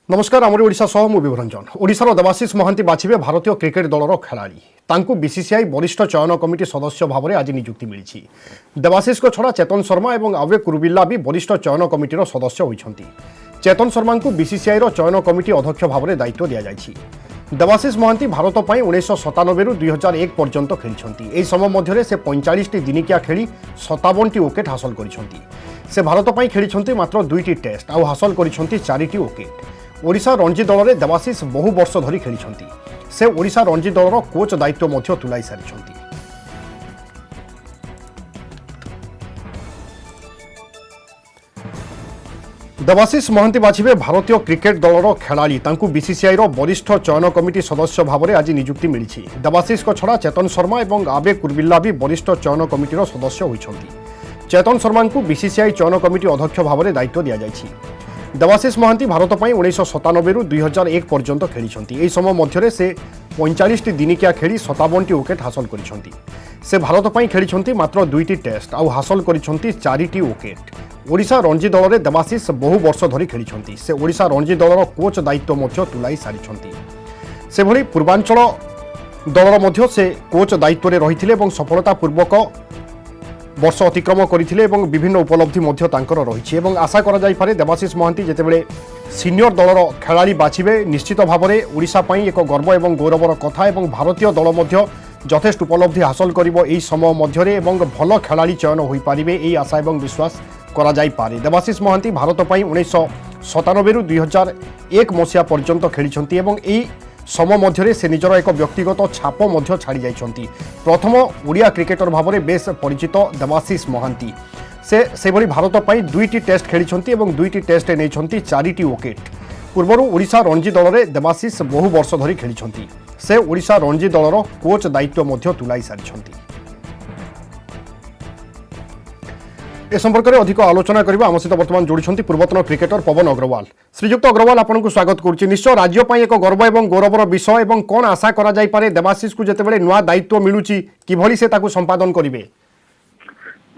नमस्कार आमरी ओडिशा सह मु विभरंजन। ओडिशार देवाशीष महांती बाछिबे भारतीय क्रिकेट दलर खेलाड़ी। तांकु बीसीसीआई वरिष्ठ चयन कमिटी सदस्य भाव में आज नियुक्ति मिली। देवाशीष को छड़ा चेतन शर्मा और अवे कुरबिल्ला भी वरिष्ठ चयन कमिटीर सदस्य होइछंती। चेतन शर्मा को बीसीसीआई चयन कमिटी अध्यक्ष भाव में दायित्व दि जायछि। देवाशीष महांती भारत पर 1997 रु 2001 पर्यंत खेली। यह समय मध्य से 45 दिनिकिया खेली 57 विकेट हासिल करिसेंती। से भारत पर खेली मात्र 2टी टेस्ट और हासिल करिसेंती 4टी विकेट। ओडिशा रणजी दल में देवाशीष बहु वर्ष धरी खेली। से ओडिशा रणजी दलर कोच दायित्व मध्य तुलाई सारी। देवाशीष महांती बाछिबे भारतीय क्रिकेट दलर खेलाड़ी। तांकु बीसीसीआई वरिष्ठ चयन कमिटी सदस्य भाव में आज नियुक्ति मिली। देवाशीष को छड़ा चेतन शर्मा और आबे कुरबिल्ला भी वरिष्ठ चयन कमिटीर सदस्य होइछंती। चेतन शर्मा को बीसीसीआई चयन कमिटी अध्यक्ष भाव में दायित्व दि जायछि। देवाशीष महांती भारत पर 1997 रु 2001 पर्यंत खेली। यह समय मध्य से 45 दिनिकिया खेली 57 विकेट हासिल करिसेंती। से भारत पर खेली मात्र 2टी टेस्ट और हासिल करिसेंती 4टी विकेट। ओडिशा रणजी दल में देवाशीष बहु वर्ष धरी खेली। से ओडिशा रणजी दलर कोच दायित्व मध्य तुलाई सारी। से भली पूर्वांचल दलर मध्य से कोच दायित्व में रही सफलतापूर्वक वर्ष अतिक्रम करते विभिन्न उपलब्धि रही। आशा कर देवाशीष महांती जितेबाला सीनियर दलर खेलाड़ी बाछिबे निश्चित भाव में ओडिशा एक गर्व और गौरवर कथा। भारतीय दल यथेष्ट उपलब्धि हासिल कर समय मध्य भल खेलाड़ी चयन हो पारे यही आशा और विश्वास करा जाई पारे। देवाशीष महांती भारत पर 1997 रु 2001 मसीहा पर्यंत खेली। समय मध्य से निजर एक व्यक्तिगत छाप छाड़ी जाइछंती। प्रथम ओडिया क्रिकेटर भाव में बेस परिचित देवाशीष महांती से भली भारत पर 2टी टेस्ट खेली और 2टी टेस्ट नहीं 4टी विकेट। पूर्वर ओडिशा रणजी दल में देवाशीष बहु वर्ष धरी खेली। से ओडिशा रणजी दलर कोच दायित्व मध्य तुलाई सारी। ए संपर्क में अधिक आलोचना करबा आम सहित वर्तमान जोड़ी पूर्वतन क्रिकेटर पवन अग्रवाल। श्रीजुक्त अग्रवाल आपको स्वागत करुच्ची। निश्चय राज्य एक गर्व और गौरवर विषय और कौन आशा करा जाई पारे देवाशीष को जितेबाला नुआ दायित्व मिलूची किभली से ताकू संपादन करेंगे?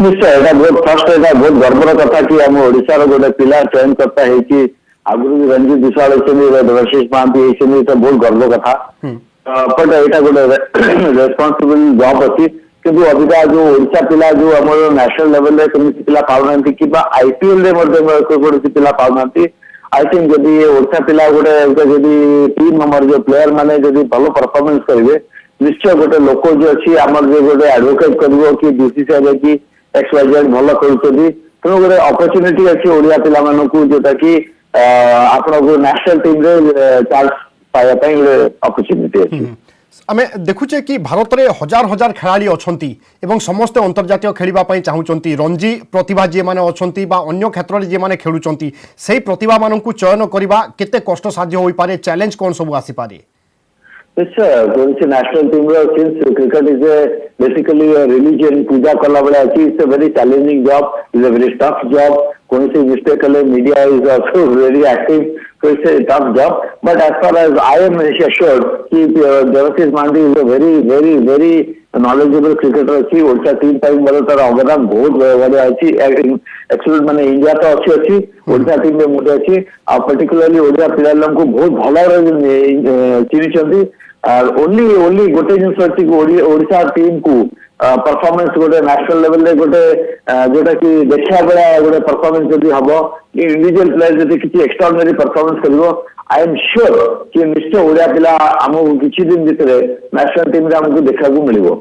निश्चय बहुत फर्स्ट बहुत गर्वर कथा कि आम ओडिशार गोटे पिला चयन करता है। आगुरी रंजीत विशाल देवाशीष महांती तो बहुत गर्व कथा। बट यहाँ गोटे रेस्पॉन्सिबल जॉब अच्छी किंतु अबिका जो ओडिशा पिला जो आम नेशनल लेवल रे कमिटी पिला पाउना कि आईपीएल रे कौन पिला पाउना। आई थिंक जदि ओडिशा पिला गोटे जदि टीम मेंबर जो प्लेयर माने जदि भल परफॉर्मेंस करेंगे निश्चय गोटे लोक जो अच्छी आम गोटे एडवोकेट कर कि बीसीसीआई कि XYZ भल कर तेणु गोटे अपॉर्चुनिटी अच्छी ओडिया पिला मानू जोटा कि आपण नेशनल टीम रे चांस पाइबा अपॉर्चुनिटी अच्छी। आमे देखुचे कि भारत में हजार हजार खेलाड़ी अच्छा समस्त अंतर्जातीय खेलवाई चाहूँगी। रणजी प्रतिभा जी मैंने अच्छा अन्य क्षेत्र में जी मैंने खेलुंट से प्रतिभा मानक चयन करने केते कष्ट साध्य हो पारे, चैलेंज कौन सब आसीपारे? National team cricket is basically religion पूजा कला बेले अच्छी। It's a very challenging job, is a very tough job. कौन सी मिस्टेक कले media is also very active, so it's a tough job. But as far as I am assured कि Debashish Mahanti is a very knowledgeable cricketer अच्छी। Odisha team पर तार अवदान बहुत बढ़िया अच्छी। एक्चुअली माने इंडिया तो अच्छी ओडिशा टीम में मुझे अच्छी और पर्टिकुलरली ओडिशा पिला को बहुत भल चिन्ह। ओनली गोटे जिन ओडिशा टीम को परफॉर्मेंस गोटे नेशनल लेवल रे गोटे जोटा कि देखा बेला गोटे परफॉर्मेंस जब हम इंडिविजुअल प्लेयर जब किसी extraordinary performance करिवो I am sure कि निश्चय ओडिया पिला आम किछि दिन भितर नेशनल टीम रे हमको देखा को मिलिवो।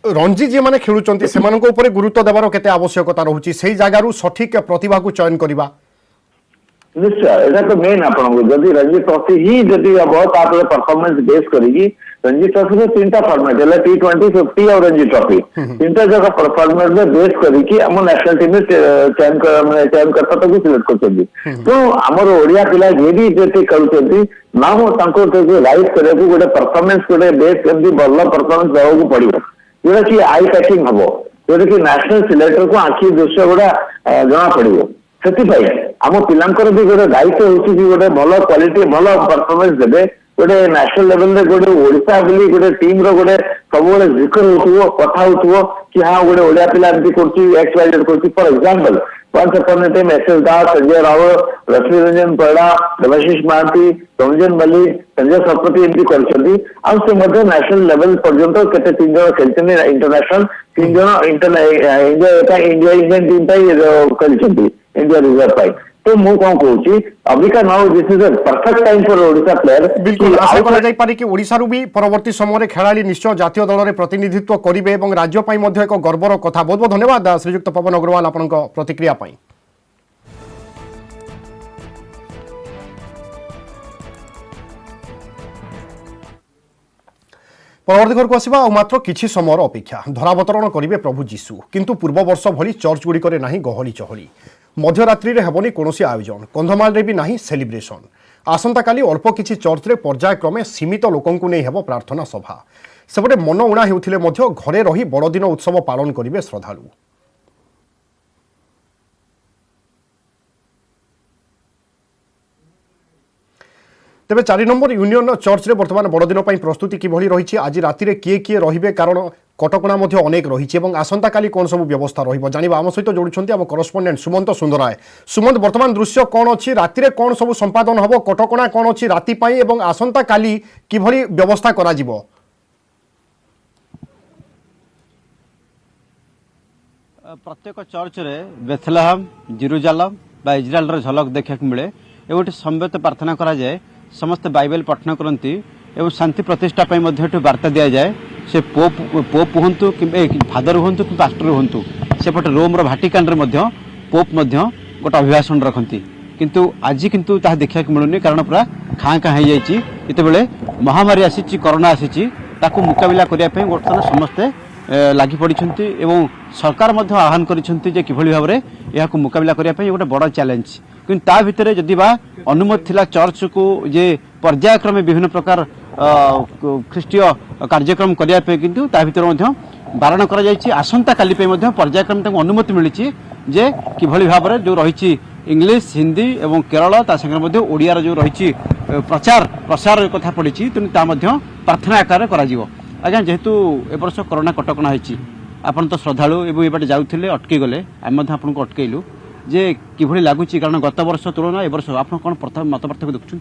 रणजी जी माने खेलुचंती सेमानक ऊपर गुरुत्व देवार केते आवश्यकता रहउची सेही जागारू सठिक प्रतिभा को चयन करबा? निश्चय एटा तो मेन आपन जदि रणजी ट्रॉफी ही जदि हम तापर परफॉर्मेंस बेस करेगी। रणजी ट्रॉफी में 3टा फॉर्मेट है T20, 50 और रणजी ट्रॉफी 3टा जगह परफॉर्मेंस में बेस करिकी हम नेशनल टीम में चयन करता तो सिलेक्ट करछथि। तो हमर ओडिया पिला जे भी जेते करछथि ना हो तांको तो राइट करे को गोटे परफॉर्मेंस गोटे बेस करदी भल परफॉर्मेंस देबो को पड़िबो जेटा कि आई कैचिंग हबो, जेटा कि नेशनल सिलेक्टर को आखि दृश्य गुडा जना पड़िबो। से आम पिलांकर भी गोटे दायित्व होची कि गोटे भल क्वालिटी भल परफॉर्मेंस देबे। गोटे नेशनल लेवल रे गोटे ओडिशा बोली गोटे टीम रो गोटे सब जिक्र होथुवो कथा होथुवो कि हाँ गोटे ओडिया पिला एमती करछि XYZ करछि। For example Once upon a time, S.S. Das, Sanjay Rao, Lakshmi Ranjan Parda, Devashish Mahanti, Ranjan Malik, Sanjay Sapati ଏମିତି କରିଛନ୍ତି ଆଉ ସେ ମଧ୍ୟ ନ୍ୟାସନାଲ ଲେଭେଲ ପର୍ଯ୍ୟନ୍ତ କେତେ 3 ଜଣ ଖେଳିଛନ୍ତି ଇଣ୍ଟରନ୍ୟାସନାଲ 3 ଜଣ ଇଣ୍ଡିଆନ୍ ଟିମ୍ ପାଇଁ ଖେଳିଛନ୍ତି ଇଣ୍ଡିଆ ରିଜର୍ଭ ପାଇଁ तो ମୁଁ କଣ କହୁଛି ଅବିକା ନାଉ ଦିସ୍ ଇଜ ଅ perfect time for Odisha player बिल्कुल आशा करा जाई पारे कि ओडिशारू भी परवर्ती समय खेलाड़ी निश्चय जातीय दल में प्रतिनिधित्व करेंगे और राज्य ପାଇଁ ମଧ୍ୟ ଏକ ଗର୍ବର କଥା। बहुत बहुत धन्यवाद श्रीयुक्त पवन अग्रवाल आपनक प्रतिक्रिया ପାଇଁ। परवर्ती घर को आसवा और मात्र किछि समयर अपेक्षा धरावतरण करेंगे प्रभु जीशु किंतु पूर्व वर्ष भली चर्च गुड़िक नहीं गहली चहली मध्यरात्रि रे हेबनी कोनोसी आयोजन कंधमाल रे भी नहीं सेलिब्रेशन आसंता काली अल्प किछि चर्च रे पर्यायक्रमे सीमित लोकंकु नै हेबो प्रार्थना सभा सेपटे मन उणा हेउथिले मध्य घरे रही बड़दिन उत्सव पालन करिवे श्रद्धालु। तेबे 4 नंबर यूनियन चर्च रे वर्तमान बड़दिन प्रस्तुति किभली रही आज राति रे किए रहिबे कारण कटकणा मध्य अनेक रही आसंता काली कौन सब व्यवस्था रहिबो जानिबा आम सहित जोड़ुछंती आम करस्पोंडेंट सुमंत सुंदराय। सुमंत वर्तमान दृश्य कौन अच्छी राति रे कौन सब संपादन हबो कटकणा कौन अच्छी राति पई एवं आसंता काली किभली व्यवस्था करा जिवो। प्रत्येक चर्च रे बेथलेहम जेरूजालम बा इजराइल रो झलक देखा मिले एवं संवेत प्रार्थना करा जाए समस्त बाइबल पठन करती एवं शांति प्रतिष्ठा पर वार्ता दि जाए से पोप हूँ कि फादर हूँ कि पास्टर हूँ सेपटे रोम भाटिकान पोप गोटे अभिभाषण रखती किंतु आज किंतु ताहा देखा मिलूनी कारण पूरा खाँ खाँ हो जाते महामारी आसी कोरोना आसी मुकाबला करने बर्तमान समस्ते लगी पड़ी सरकार आह्वान करिसेंती किभली भाव में यह मुकाबला करने गोटे बड़ चैलेंज किंतु ता भितर जदि बा अनुमति थिला चर्च को जे पर्यायक्रमे विभिन्न प्रकार ख्रीष्टीय कार्यक्रम करने पे किंतु ता भितर मध्य बारण करा जायछि आसंता काली पे मध्य पर्यायक्रम तक अनुमति मिली जे किभली भाव में जो रही इंग्लिश हिंदी एवं केरल ता संगे मध्य ओडिया जो रही प्रचार प्रसार कथा पड़ी तेणु ता मध्य प्रार्थना आकार करा जिवो। आज्ञा जेहेतु ए वर्ष कोरोना कटकणा होइछि आपण तो श्रद्धालु एवं ये बाटे जाउथिले अटकी गले आम आपको अटकैलु जे किभली लगुच कारण गत वर्ष तुलना ए वर्ष आप कौन प्रथम मत पार्थक्य देखुं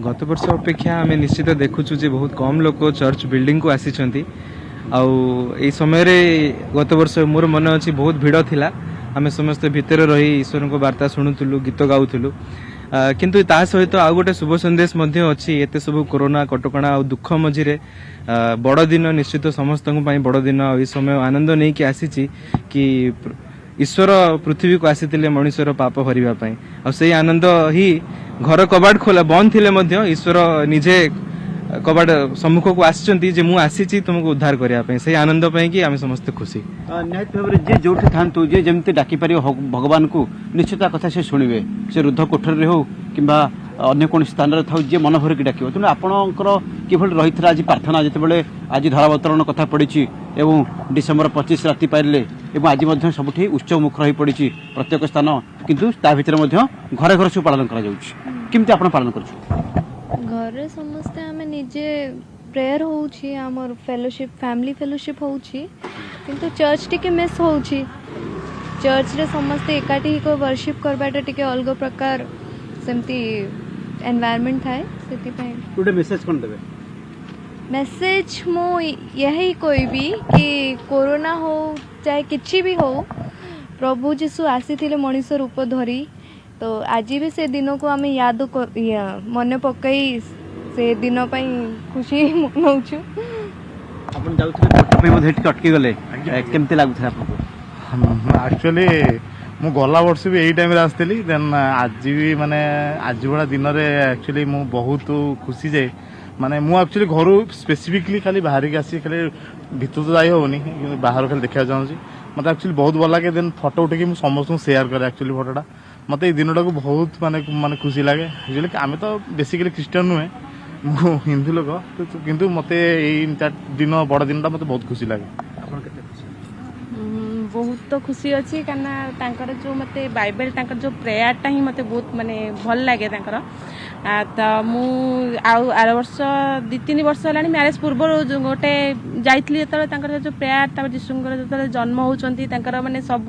गत वर्ष अपेक्षा आम निश्चित देखुचु जे बहुत कम लोक चर्च बिल्डिंग को आसी आउ समय रे गत वर्ष मोर मन अच्छी बहुत भिड़ थिला आम समस्त भितर रही ईश्वर को वार्ता शुणुलु गीत गाउलु किंतु ता सहित आउ गोटे शुभ संदेश अच्छी एत सब कोरोना कटकणा और दुख मझिरे बड़ दिन निश्चित समस्त बड़ दिन ये समय आनंद नहीं कि आसी कि ईश्वर पृथ्वी को आसी मनुष्यर पाप भरवाई से आनंद ही घर कबाड़ खोला बंद थे ईश्वर निजे कबाड़ सम्मुख को आसी मु आसी तुमको उद्धार करने से आनंद कि आम समस्त खुशी निहत भाव में जे जो था जे जमी डाकी पार भगवान को निश्चित कथा से शुणे से रुद्ध कोठरी हो कि अन्य कौन स्थान में था जी मन भरिक डाक तेणु आपणकर किभली रही है आज प्रार्थना जिते आज धरावतरण कथा पड़ी एवं डिसेम्बर 25 राति पारे आज सबुठी उत्सव मुख रही पड़ी प्रत्येक स्थान किंतु ता भितर घरे घर सब पालन करमती आप पालन कर घरे समस्ते आम निजे प्रेयर होउछि हमर फेलोशिप फैमिली फेलोशिप होउछि किंतु चर्च टिके मिस होउछि चर्च रे समस्ते एकाठी को वर्शिप करबाटा टिके अलग प्रकार सेमती एनवायरनमेंट थाए सेति पय टुडे मेसेज कोन देबे मेसेज मो यही कोई भी कि कोरोना हो चाहे किछि भी हो प्रभु जीशु आसीथिले मनुष्य रूप धरी तो आज भी से दिन को आम याद मन पकई से दिन पर खुशी मनाऊँ अपन जाउथले अटकी गले केमती लागुथला आपको एक्चुअली मु गला वर्ष भी यही टाइम आसती देन आज भी माने आज भाया दिन में एक्चुअली मु बहुत खुशी जे माने मु एक्चुअली घर स्पेसिफिकली खाली बाहर की आसी खाली भीतर तो जाई होनी बाहर खाली देखा चाहूँगी मत एक्चुअली बहुत भल लगे देन फोटो उठे समस्त शेयर करे एक्चुअली फोटोटा मत ये दिन को बहुत माने माने खुशी लगे एक्चुअली आम तो बेसिकली क्रिस्चियन नुहे मु हिंदू लोक किंतु मत दिन बड़ दिन मत बहुत खुशी लगे बहुत तो खुशी अच्छी कारण जो मत बाइबल जो प्रेयरटा ही मत बहुत माने भल लगे तो मु आर वर्ष 2-3 वर्ष है मैरेज पूर्व गोटे जाइली जो प्रेयर जीशुंकर जो जन्म होती माने सब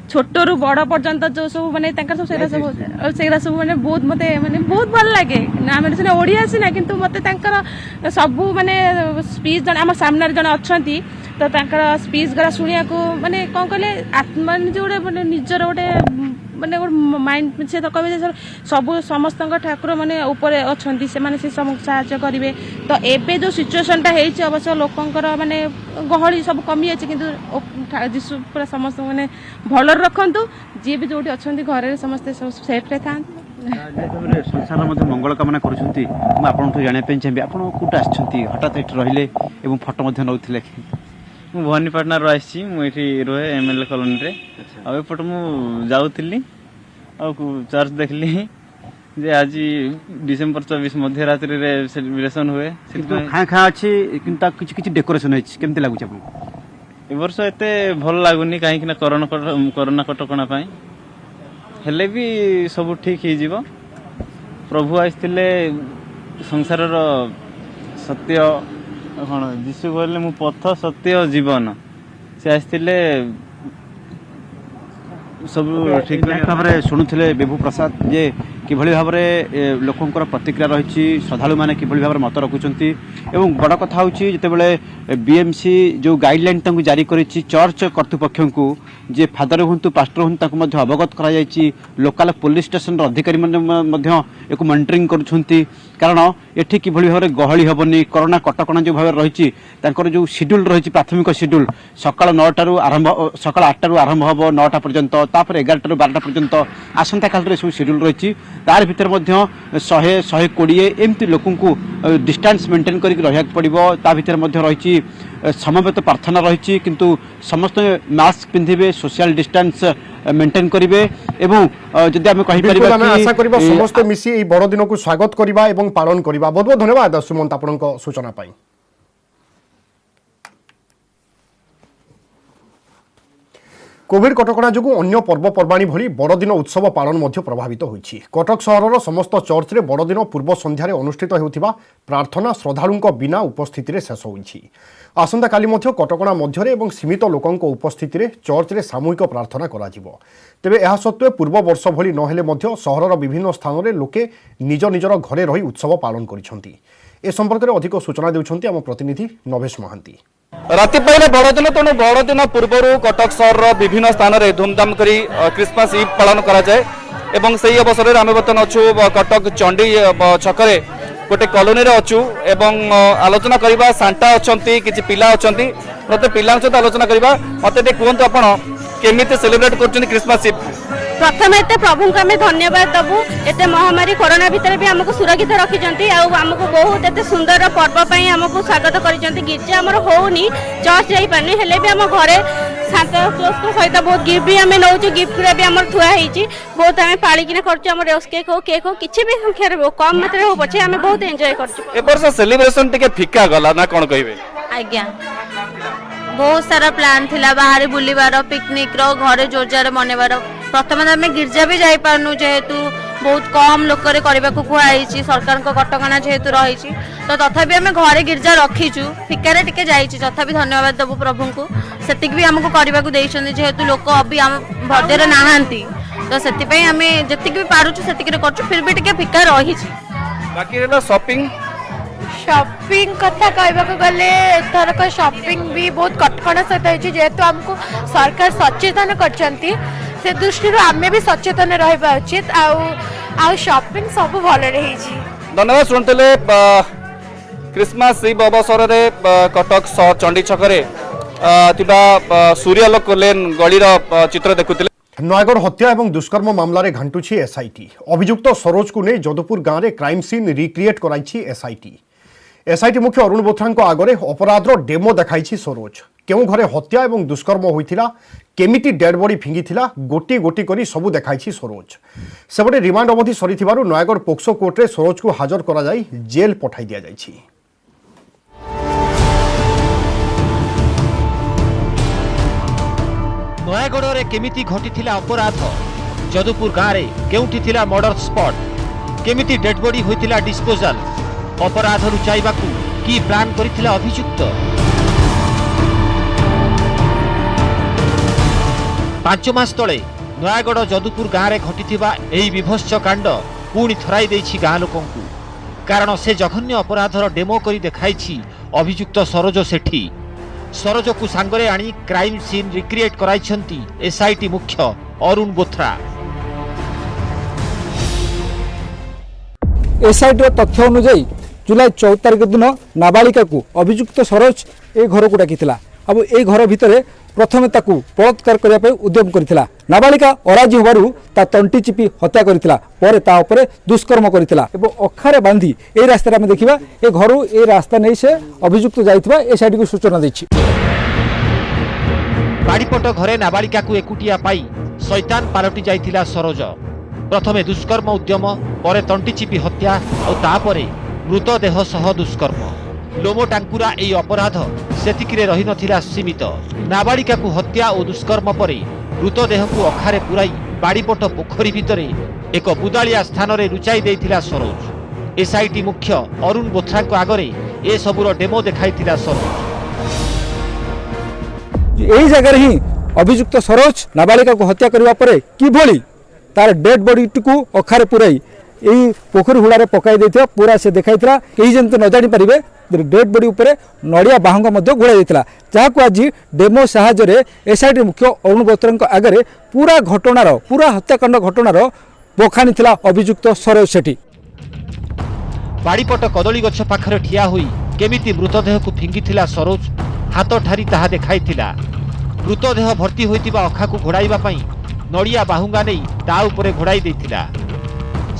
छोट रु बड़ पर्यंत जो सब माने सब सब माने बहुत मत माने बहुत भल लगे आम ओडिया सीना किंतु मत सब माने स्पीच जन आम सामने जन अच्छा तो स्पीच गरा शुणा को माने कौन कहले आत्मा जो गोटे निजर गोटे माने माइंड से तो कहे सब समस्त ठाकुर माने ऊपर अच्छा से साहाଯ୍ୟ करेंगे तो एबे जो सिचुएशनटा है अवश्य लोकंकर माने गहली सब कमी अच्छे किंतु जीशु पूरा समस्त माने भल रखु जी भी जो अच्छा घर समस्ते सेफ्रे था संसार मध्य मंगल कामना करुँच आपको जानापी चाहिए आप कौट आसछंती हठात ये रहिले एवं फोटो नौले ମୁଁ ଭବାନୀପାଟଣାରୁ ଆସିଛି ମୁଁ ଏଠି ରୁହେ MLA କଲୋନୀରେ ଆଉ ଏପଟେ ମୁଁ ଯାଉଥିଲି ଆଉ ଚର୍ଚ୍ଚ ଦେଖିଲି ଯେ ଆଜି ଡିସେମ୍ବର 24 ମଧ୍ୟରାତ୍ରିରେ ସେଲିବ୍ରେସନ୍ ହୁଏ ଖାଁ ଖାଁ ଅଛି କିନ୍ତୁ କିଛି କିଛି ଡେକୋରେସନ୍ ହେଇଛି କେମିତି ଲାଗୁଛି ଆପଣଙ୍କୁ ଏ ବର୍ଷ ଏତେ ଭଲ ଲାଗୁନି କାହିଁକିନା କରୋନା କଟକଣା ପାଇଁ ହେଲେ ବି ସବୁ ଠିକ୍ ହେଇଯିବ ପ୍ରଭୁ ଆସିଥିଲେ ସଂସାରର ସତ୍ୟ କ'ଣ ଯୀଶୁ କହିଲେ ମୁଁ ପଥ ସତ୍ୟ ଜୀବନ ସେ ଆସିଥିଲେ ସବୁ ଠିକ୍ ଭାବରେ ଶୁଣୁଥିଲେ ବିଭୁ ପ୍ରସାଦ ଯେ କିଭଳି ଭାବରେ ଲୋକଙ୍କର ପ୍ରତିକ୍ରିୟା ରହିଛି ଶ୍ରଦ୍ଧାଳୁ ମାନେ କିଭଳି ଭାବରେ ମତ ରଖୁଛନ୍ତି ଏବଂ ବଡ଼ କଥା ହେଉଛି ଯେତେବେଳେ BMC ଯେଉଁ ଗାଇଡ଼ଲାଇନ୍ ତାଙ୍କୁ ଜାରି କରିଛି ଚର୍ଚ୍ଚ କର୍ତ୍ତୃପକ୍ଷଙ୍କୁ ଯେ ଫାଦର ହୁଅନ୍ତୁ ପାଷ୍ଟର ହୁଅନ୍ତୁ ତାଙ୍କୁ ମଧ୍ୟ ଅବଗତ କରାଯାଇଛି ଲୋକାଲ ପୋଲିସ ଷ୍ଟେସନର ଅଧିକାରୀମାନେ ମଧ୍ୟ ଏକୁ ମନିଟରିଂ କରୁଛନ୍ତି କାରଣ ଏଠି କିଭଳି ଭାବରେ ଗହଳି ହେବନି କରୋନା କଟକଣା ଯେଉଁ ଭାବରେ ରହିଛି ତାଙ୍କର ଯେଉଁ ସିଡ୍ୟୁଲ୍ ରହିଛି ପ୍ରାଥମିକ ସିଡ୍ୟୁଲ୍ ସକାଳ 9ଟାରୁ ଆରମ୍ଭ ସକାଳ 8ଟାରୁ ଆରମ୍ଭ ହେବ 9ଟା ପର୍ଯ୍ୟନ୍ତ ତାପରେ 11ଟାରୁ 12ଟା ପର୍ଯ୍ୟନ୍ତ ଆସନ୍ତାକାଳରେ ସବୁ ସିଡ୍ୟୁଲ୍ ରହିଛି तार भितर 100-120 एमती लोक डिस्टेंस मेंटेन करके रहा पड़ो ता भीतर रही समवेत प्रार्थना रही किंतु समस्त मास्क पिंधे सोशल डिस्टेंस मेंटेन करेंगे एवं जदि आम कहीपर आशा करबा समस्त मिसी ए बड़ दिन को स्वागत करबा एवं पालन करबा बहुत बहुत धन्यवाद सुमंत आपनक सूचना पाई कोविड कटकणा जो अन्य पर्वपर्वाणी भली बड़दिन उत्सव पालन मध्य प्रभावित होइछि कटक सहरर समस्त चर्च रे बड़दिन पूर्व संध्यारे अनुष्ठित हेउथिबा प्रार्थना श्रद्धालुंक बिना उपस्थिति रे शेष होइछि आसंता काली मध्य कटकणा मध्यरे एवं सीमित लोकंक उपस्थिति रे चर्च रे सामूहिक प्रार्थना करा जिवो तेबे एहा सत्वे पूर्व वर्ष भली नहेले मध्य सहरर विभिन्न स्थान रे लोके निज निजर घरे रही उत्सव पालन करिसंती ए संपर्क में अधिक सूचना देउछंती आम प्रतिनिधि नवेश महांती राति पाइले बड़दिन तेणु बड़दिन पूर्वर कटक सहर विभिन्न स्थान में धूमधाम करी क्रिसमस इव पालन कराए एवं से अवसर में आम बर्तमान अच्छु कटक चंडी छकरे गोटे कॉलोनी रे अच्छु एवं आलोचना करवा सांता अच्छा कि पिला अच्छा मत पिला सहित आलोचना करवा मत कहतु आप केमिति सेलिब्रेट कर क्रिसमस इव प्रथम एते प्रभु को आम धन्यवाद दबु एते महामारी कोरोना भितर भी आमको सुरक्षित रखिछंती आमको बहुत एते सुंदर पर्व पई आमको स्वागत करिछंती गिरजा हमर होउनी चर्च जाई पानी हेले भी आम घरे सांता क्लॉज को सहित बहुत गिफ्ट भी आम नौचु गिफ्ट भी आम थुआ होइछि बहुत आम पाली किना करछु आम रोज केक हो किछि भी संख्या रे कम मात्रा हो पछे आम बहुत एन्जॉय करछु ए वर्ष सेलिब्रेशन टिके फिका गला ना कोन कहिबे आज्ञा बहुत सारा प्लान थिला बाहर बुलीबार पिकनिक रो घरे जोरजार मनेबार प्रथम आम गिरजा भी जाई पारनु जेहेतु बहुत कम लोक कहई सरकार कटकणा जेहेतु रही तो तथापि आम घरे गिरजा रखीचु फिकार टिके जाइए तथापि धन्यवाद देवु प्रभु को से भी आमको करने जेहेतु लोक अभी आम भद्र नहांती तो से आम जी भी पार्चु से फिर भी टिके फिका रही बाकी शॉपिंग शॉपिंग कथा कहवाक गले एथरक शॉपिंग भी बहुत कटकणा सहित जेहेतु आमको सरकार सचेतन करछंती से दृष्टि आम भी सचेतन रहा उचित आउ शॉपिंग सब भल रही धन्यवाद शुणुले क्रिसमस इव अवसर में कटक चंडी छकरे सूर्यलोक लेन गलीर चित्र देखुले नयगढ़ हत्या एवं दुष्कर्म मामलें घांटुछि एसआईटी अभियुक्त सरोज को नहीं जदुपुर गाँव में क्राइम सीन रिक्रिएट कराई एसआईटी मुख्य अरुण बोथरा आगे अपराधर डेमो देखाई सरोज केउ घरे हत्या एवं दुष्कर्म होइथिला केमिति डेड बॉडी फिंगिथिला गोटी गोटी करी सबु देखाई सरोज सेबटे रिमांड अवधि सरीथिबारु नयगढ़ पोक्सो कोर्ट रे सरोज को हाजर करा जाई जेल पठाई दिया जाइछि। नयगढ़ रे केमिति घटिथिला अपराध जदुपुर गाँव रे केउठी थिला मर्डर स्पॉट केमिति डेड बॉडी होइतिला डिस्पोजल अपराध लुचाइबाकू की प्लान करिथिला अभियुक्त 5 मास तले नयागढ़ जदुपुर गाँव में घटिथिबा एही विभत्स कांड पुणी थराई देछि गाँ लोकंकु कारण से जघन्य अपराधर डेमो करी देखाइछि अभियुक्त सरोज सेठी सरोज को सांगरे आनी क्राइम सीन रिक्रिएट कराइछंती एसआईटी मुख्य अरुण बोथ्रा। एसआईटी तथ्य अनुଯାयी जुलाई 14 तारिख दिन नाबालिका को अभियुक्त सरोज ए घर को डाकिथिला। अब ए घर भितर प्रथमे ताकू बलात्कार करने पे उद्यम करथिला। नाबालिका अराजी होबारु ता तंटी चिपी हत्या करथिला परे ता उपरे दुष्कर्म करथिला एवं अखारे बांधी ए रास्ता में देखिबा ए घरु ए रास्ता नै से अभियुक्त जाइथिबा एसआईटी को सूचना दैछि। बाड़ीपट घरे नाबालिका को एकुटिया पाई शैतान पालटी जाइथिला सरोज प्रथमे दुष्कर्म उद्यम परे तंटी चिपी हत्या और तापरे मृतदेह सह दुष्कर्म लोमो टांकुरा एई अपराध सेतिकिरे रही नथिला सीमित नाबालिका को हत्या और दुष्कर्म परे मृतदेह को अखारे पुराई बाड़ीपट पोखरी भितरे एक बुदालिया स्थान रे लुचाई देइथिला सरोज। एसआईटी मुख्य अरुण बोथ्रा को आगरे ए सबुर डेमो देखाइथिला सरोज। यही जगह ही अभियुक्त सरोज नाबालिका को हत्या करने पर किभली तार डेड बॉडी को अखारे पुराई यही पोखरी हुड़ारे पकाई देथिबा पूरा से देखाइथिला केही जंतु न जानि परिबे डेड बॉडी उपरे नड़िया बाहंग मध्य घोड़ाई देथिला जहाको आज डेमो साहाय्य रे एसआईटी मुख्य अरुण बोथ्रा आगे पूरा घटनार पूरा हत्याकांड घटनार बखानी थिला अभियुक्त सरोज सेठी। बाड़ीपट कदली गछ पाखरे ठिया होई केमिति मृतदेह को फिंगिथिला सरोज हाथ ठारी ताहा देखाइथिला। मृतदेह भर्ती होइतिबा अखा को घोड़ाइबा पई नड़िया बाहुंगा नै ता उपरे घोड़ाई देथिला।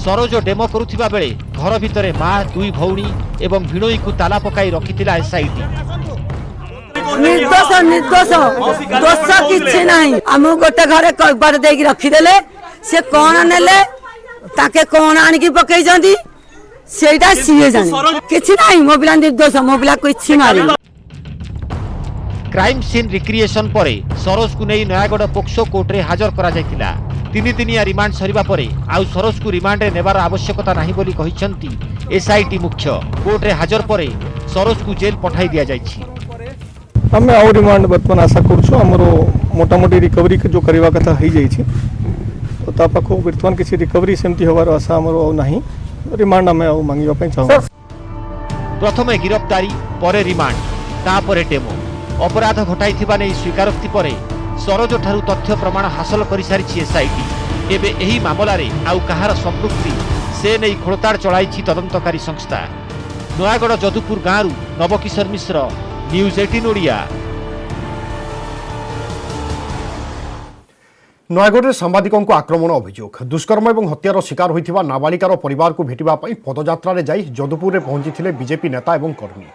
सरोज डेमो करुथिबा बेले घर भितरे मां दुई भौणी एवं भिणोई को ताला पकाई रखिथिला एसआईटी। निर्दोष निर्दोष दोष किछि नाही हमु गोटे घरे कबाड़ देकी रखिदेले से कोन नेले ताके कोन आनी की पकई जंदी सेटा सीए जाने किछि नाही मो पिला निर्दोष मो पिला किछि मारी। क्राइम सीन रिक्रिएशन परे सरोज को नहीं नयागढ़ पोक्सो कोर्ट रे हाजर करा जायतिला। 3 दिनिया रिमांड सरिबा परे आउ सरोज को रिमांड रे नेबार आवश्यकता नाही बोली कहिसंती एसआईटी मुख्य। कोर्ट रे हाजर परे सरोज को जेल पठाई दिया जायछि। हमें आउ रिमांड वर्तमान आशा करछु हमरो मोटा मोटी रिकवरी जो करबा कथा होई जायछि तो ता पाखो वर्तमान किसी रिकवरी सेमती होबार आशा हमरो नाही रिमांड हमें आउ मांगिबा पई चाहू। प्रथमे गिरफ्तारी परे रिमांड ता परे डेमो अपराध घटाइथिबा नै स्वीकारोक्ति परे सरोज ठारू तथ्य प्रमाण हासिल करि सारिछि एसआईटी। एबे एही मामला रे आउ कहार संपृक्ति से नै खोलताड़ चलाइछि तदंतकारी संस्था। नयागढ़ जदुपुर गाँव नवकिशोर मिश्र न्यूज 18 ओडिया। नयागढ़ सांबादिकों को आक्रमण अभियोग दुष्कर्म और हत्यार शिकार होइथिबा नाबालिकार परिवार को भेटिबा पई पदयात्रा रे जाई जदुपुर रे पहुंचीथिले बीजेपी नेता और कर्मी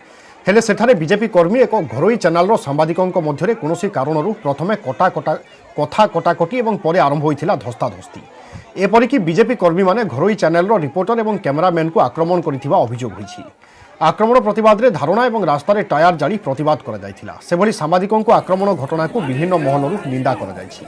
हेले सेठारे बीजेपी कर्मी एक घरोई चैनल सांबादिकों मध्य कौनसी कारणरू प्रथमे कथा कटाकटी और पर आरंभ होइथिला धस्ताधस्ती। एपरिक बीजेपी कर्मी माने घरोई चैनल रिपोर्टर और कैमरामैन को आक्रमण करिथिबा अभियोग होइछि। आक्रमण प्रतिवाद रे धारणा और रास्तार टायर जाली प्रतिवाद करा जायथिला। सेभली सांबादिकों को आक्रमण घटना को विभिन्न महलरू निंदा करा जायछि।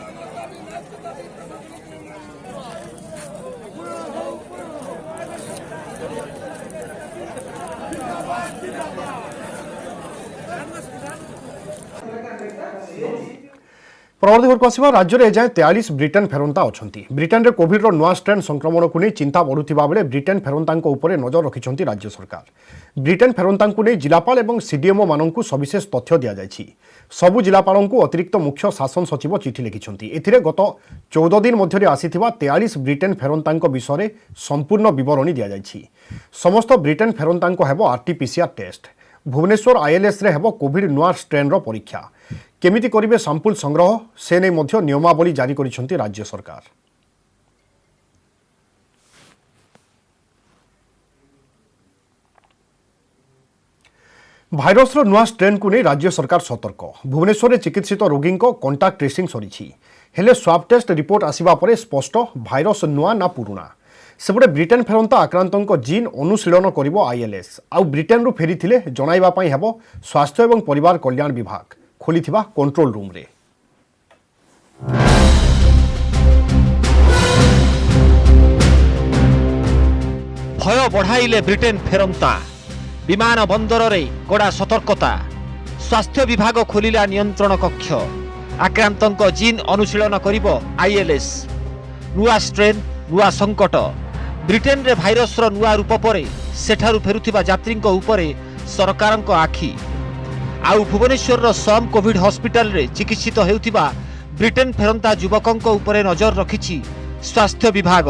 परवर्ती खबर को आसवा राज्य में एजाए 43 ब्रिटेन फेरंता अच्छा। ब्रिटेन रे कोविड नुआ स्ट्रेन संक्रमण को नहीं चिंता बढ़ुवा बेले ब्रिटेन फेरंता नजर रखिंट राज्य सरकार। ब्रिटेन फेरंता नहीं जिलापाल और सीडीएमओ मानू सविशेष तथ्य दि जाएगी। सबु जिलापाल को अतिरिक्त मुख्य शासन सचिव चिठी लिखिंट। एथिरे गत 14 दिन मध्य आसीथिबा 43 ब्रिटेन फेरंता विषय संपूर्ण बरणी दि जाएगी। समस्त ब्रिटेन फेरंता हेब आरटीपीसीआर टेस्ट। भुवनेश्वर आईएलएस रे हेब कोविड नुआ स्ट्रेन परीक्षा। केमिति करिवे सैंपल संग्रह से नहीं मध्य नियमावली जारी करिसेंती राज्य सरकार। भाइरस नुआ स्ट्रेन को नहीं राज्य सरकार सतर्क। भुवनेश्वर में चिकित्सित रोगी कंटाक्ट ट्रेसिंग सरी हेले स्वाब टेस्ट रिपोर्ट आसिबा परे स्पष्ट भाइरस नुआ ना पुराना। सेपटे ब्रिटेन फेरंता आक्रांतों जीन अनुशीलन करिवो आईएलएस। आउ ब्रिटेन रु फेरिथिले जणाइबा पई हेबो स्वास्थ्य एवं परिवार कल्याण विभाग खोलिथिबा कंट्रोल रूम रे। बढ़ाइले ब्रिटेन फेरंता विमान बंदर रे कड़ा सतर्कता स्वास्थ्य विभाग खोलिला नियंत्रण कक्ष आक्रांतक जीन अनुशीलन करिबो आईएलएस नुआ स्ट्रेन नुआ संकट ब्रिटेन रे भाइरस रो नुआ रूप परे सेठारु फेरुथिबा यात्रीक उपरे सरकारक आखि आउ भुवनेश्वर रो सम कोविड हॉस्पिटल रे चिकित्सित हेउथिबा ब्रिटेन फेरंता युवकंक उपरे नजर रखिछि स्वास्थ्य विभाग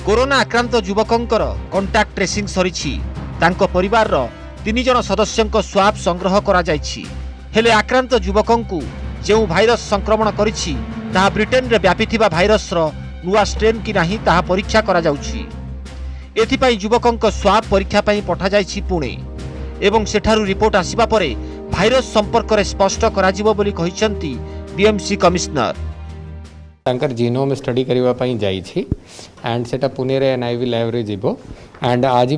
कोरोना आक्रांत युवकंकर कांटेक्ट ट्रेसिंग सरिछि तांको परिवार रो 3 जन सदस्यंक स्वाब संग्रह करा जायछि हेले आक्रांत युवकंकु जेउ भाइरस संक्रमण करिछि ताहा ब्रिटेन रे व्यापिथिबा भाइरस रो नुआ स्ट्रेन कि नाही ताहा परीक्षा करा जाउछि एथिपाई युवकंक स्वाब परीक्षा पई पठा जायछि पुणे एवं सेठारु रिपोर्ट आसिबा परे भाइरस संपर्क रे स्पष्ट करा जिवो बोली कहिसंती बीएमसी कमिश्नर तांकर जीनोम स्टडी करबा पई जाई छी एंड सेटा पुणे रे एनआईवी लैब रे जिवो एंड आज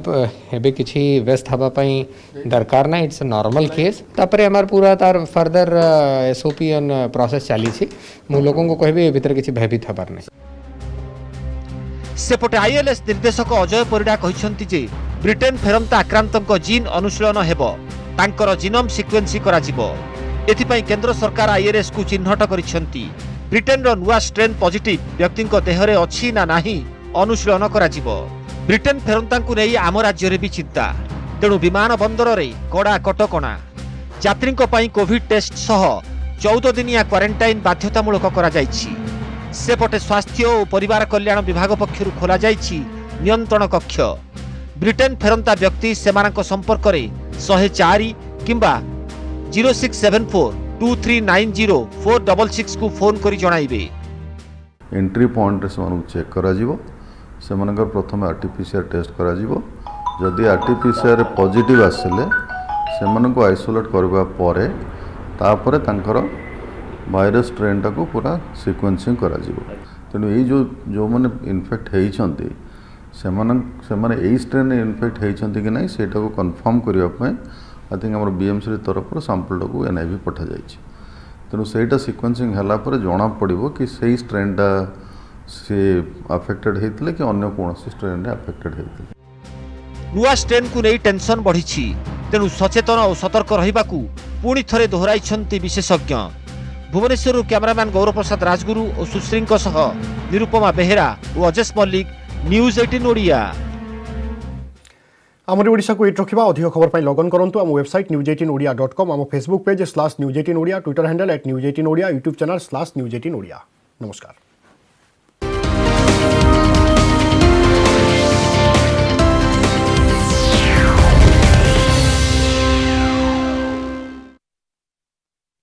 हेबे किछि व्यस्त हबा पई दरकार ना इट्स अ नॉर्मल केस तापरे हमर पूरा तार फर्दर एसओपी एन प्रोसेस चाली छी मु लोगों को कहबे ए भीतर किछि भयभीत हबार नै सेपटे आईएलएस निर्देशक अजय परिडा कहिसंती जे ब्रिटेन फेरंता आक्रांतक जीन अनुशीलन हेबो तांकर जीनोम सिक्वेन्सी करा जिवो एथिपाई केंद्र सरकार आईएलएस को चिन्हट करिसंती ब्रिटेन रो नुआ स्ट्रेन पॉजिटिव व्यक्ति देहरे अछि ना नाही अनुशीलन करा जिवो ब्रिटेन फेरंता को नहीं आम राज्य रे भी चिंता तेणु विमान बंदर रे कड़ा कटकणा यात्री कोविड टेस्ट सह 14 दिनिया क्वारंटाइन बाध्यतामूलक करा जायछि सेपटे स्वास्थ्य और परिवार कल्याण विभाग पक्षरु खोला जायछि नियंत्रण कक्ष ब्रिटेन फेरंता व्यक्ति सेमानक संपर्क रे 104 किंबा 06742390 को फोन करी जणाइबे एंट्री पॉइंट से चेक करा जिवो सेमानकर प्रथम आरटीपीसीआर टेस्ट करा जिवो जदि आरटीपीसीआर पॉजिटिव आसिले सेमानको आइसोलेट करबा परे तापरे तांकर भाइरस स्ट्रेन टाको पूरा सिक्वेन्सिंग करा जिवो तेणु ये जो माने इन्फेक्ट हेइछंती सेमाने एई स्ट्रेन इन्फेक्ट हेइछंती कि नहीं सेटा को कंफर्म करिया पय आई थिंक हमर बीएमसी तरफ सैंपल टाको एनआईवी पठा जायछि तेणु सेटा सिक्वेन्सिंग हला पर जणा पड़िबो कि सेई स्ट्रेन टा से अफेक्टेड हेतिले कि अन्य कोनोसी स्ट्रेन रे अफेक्टेड हेतिले नुआ स्ट्रेन को नहीं टेंशन बढ़िछि तेणु सचेतन और सतर्क रहिबाकू पुणी थरे दोहराइछंती विशेषज्ञ भुवनेश्वर कैमरामैन गौरव प्रसाद राजगुरु और सुश्री सह निरुपमा बेहेरा और अजेश मल्लिक न्यूज 18 ओडिया आमर ओडिशा को एट रखा अधिक खबर पर लगन करूँ आम वेबसाइट news18odia.com आम Facebook page /news18odia Twitter handle @news18odia YouTube channel /news18odia नमस्कार।